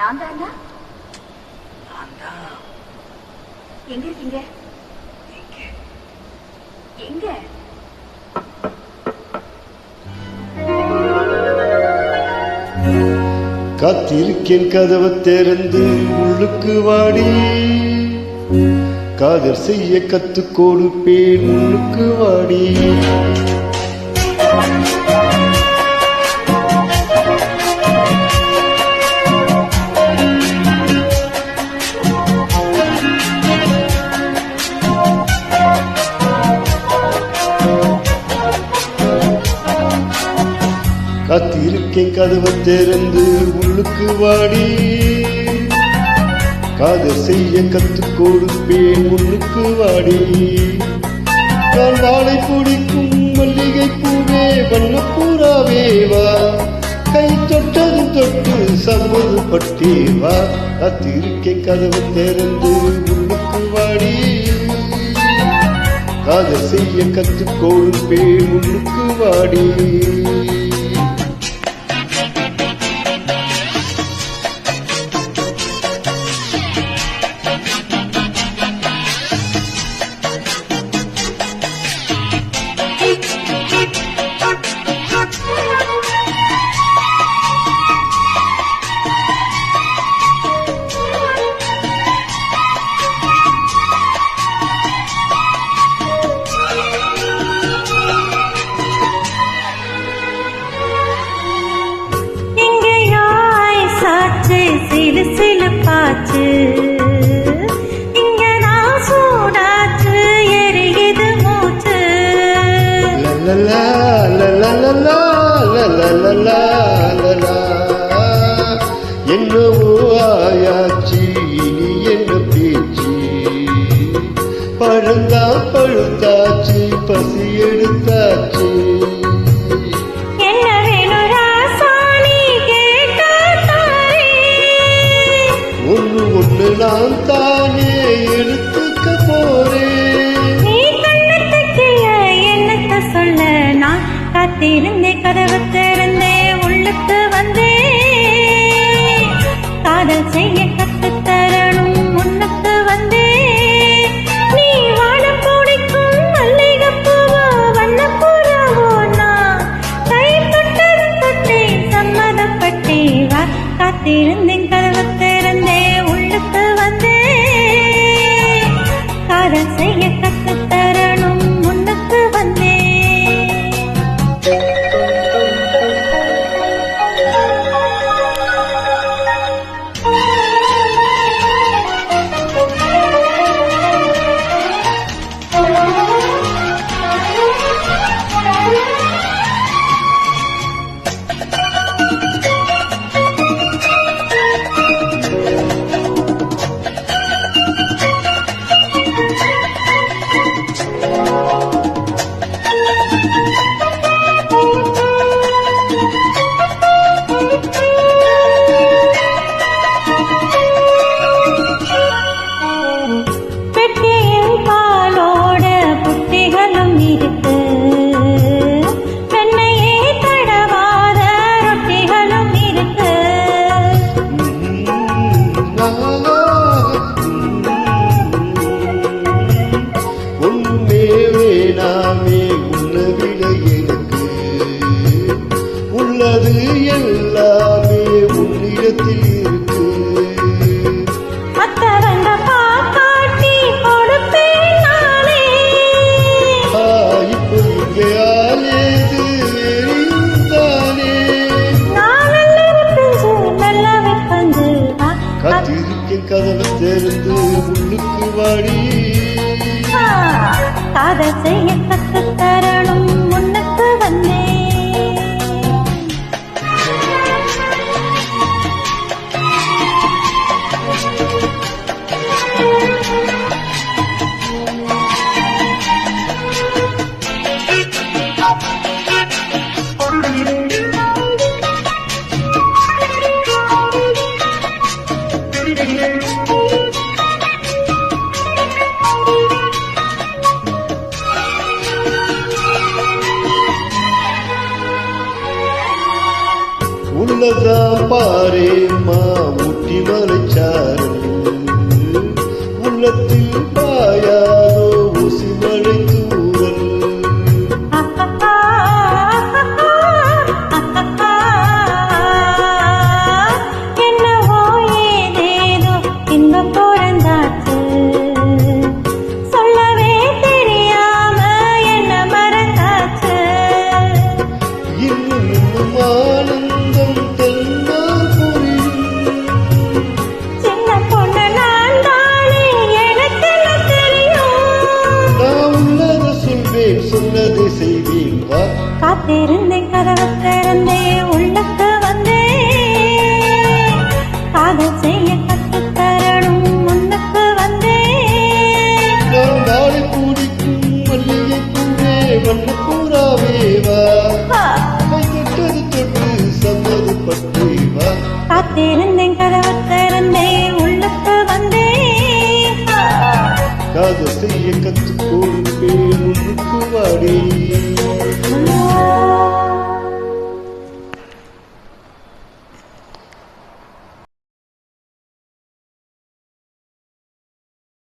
நான் தானா? எங்க இருக்கீங்க? எங்க? காத்திருக்கேன் கதவை திறந்து உள்ளுக்கு வாடி, காதல் செய்ய கத்து கொடுப்பேன் உள்ளுக்கு வாடி. காத்திருக்கேன் கதவை திறந்து உள்ளுக்கு வாடி, காதல் செய்ய கத்து கொடுப்பேன் உள்ளுக்கு வாடி. நான் வாழை பிடிக்கும் மல்லிகை பூவே வண்ணப்பூராவே வா, கை தொட்டது தொட்டு சம்மது பட்டே வா. காத்திருக்கேன் கதவை திறந்து உள்ளுக்கு வாடி, காதல் செய்ய கத்து கொடுப்பேன் உள்ளுக்கு வாடி. சிலுப்பாச்சு இங்க நான் சூடாச்சு எரியுது மூச்சு. என்னவோ ஆயாச்சு இனி என்ன பேச்சு, பழந்தா பழுத்தாச்சு பசி எடுத்தாச்சு. ஒண்ணு நான் தானே எடுத்துக்க போறேன். நீ கண்ணத்துக்கு என்னத்த சொல்ல, நான் காத்திருந்தே கதவு திறந்தே உள்ளுக்கு வந்தே. காதல் செய்ய கத்து தரணும் முன்னுக்கு வந்தே. நீ வாழ பிடிக்கும் மல்லிகைப்பூவோ வண்ணப்பூராவோ, நான் கை தொட்டது தொட்டே சம்மதப்பட்டே வா. காத்திருந்தேன் கதவு திறந்தே உள்ளுக்கு வந்தே. காதல் செய்ய கத்து தரணும் முன்னுக்கு வந்தே. உள்ளது எல்லாமே உன்னிடத்தில் இருக்கு. மத்தவங்க பாக்காட்டி கொடுப்பேன் நானே. இப்போ இங்கே ஆலேது எரியுந்தானே. நான் நல்ல நல்லாவே பஞ்சு. காத்திருக்கேன் கதவை திறந்து உள்ளுக்கு வாடி, காதல் செய்ய கத்து தரணும் முன்னுக்கு வந்தே. உள்ளதான் பாரேம்மா ஊட்டி செய்ய கத்துத் தரணும் முன்னுக்கு வந்தேன். நான் நாளை பூடிக்கும் மல்லிகை பூவே வண்ணப்பூராவே வா வா, கை தொட்டது தொட்டு சம்மது பட்டு வா காத்திருந்தேன் கதவு திறந்தேன் உள்ளுக்கு வந்தேன். காதல் செய்ய கத்து